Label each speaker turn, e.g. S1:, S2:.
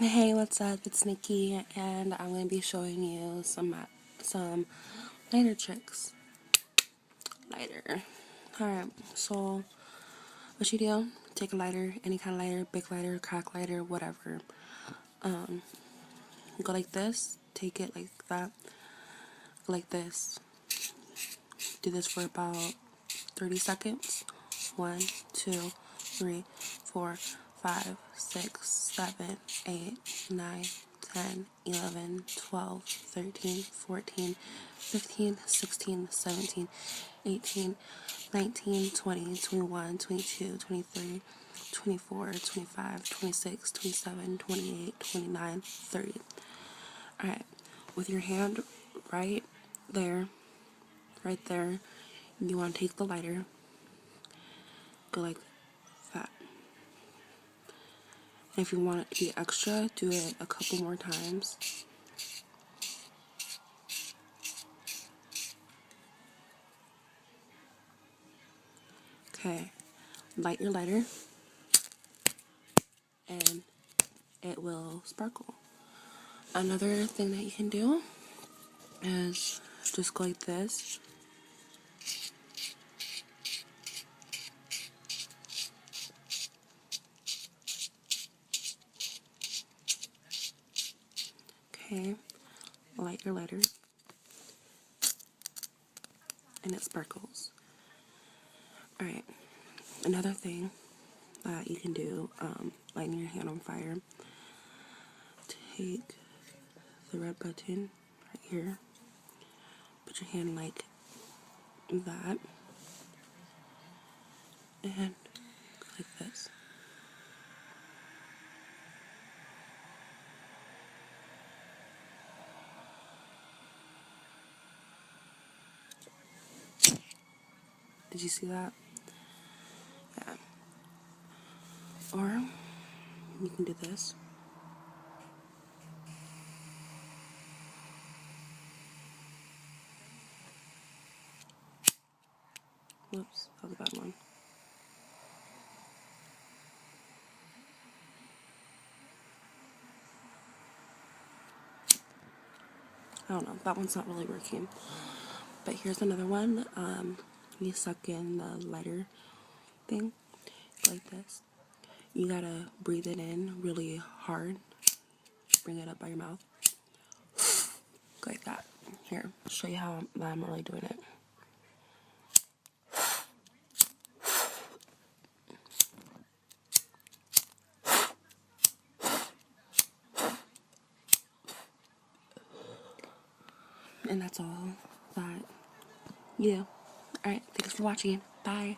S1: Hey, what's up? It's Nikki, and I'm going to be showing you some lighter tricks. Lighter. Alright, so what you do, take a lighter, any kind of lighter, big lighter, crack lighter, whatever. Go like this, take it like that, like this. Do this for about 30 seconds. 1, 2, 3, 4, 5, 6, 7, 8, 9, 10, 11, 12, 13, 14, 15, 16, 17, 18, 19, 20, 21, 22, 23, 24, 25, 26, 27, 28, 29, 30. Alright, with your hand right there, you want to take the lighter, go like that. And if you want it to be extra, do it a couple more times. Okay, light your lighter, and it will sparkle. Another thing that you can do is just go like this. Okay, light your lighter, and it sparkles. Alright, another thing that you can do, lighting your hand on fire, take the red button right here, put your hand like that, and go like this. Did you see that? Yeah. Or you can do this. Whoops, that was a bad one. I don't know, that one's not really working. But here's another one. You suck in the lighter thing, like this. You gotta breathe it in really hard. Bring it up by your mouth. Go like that. Here, I'll show you how I'm really doing it. And that's all that you do. Alright, thanks for watching. Bye.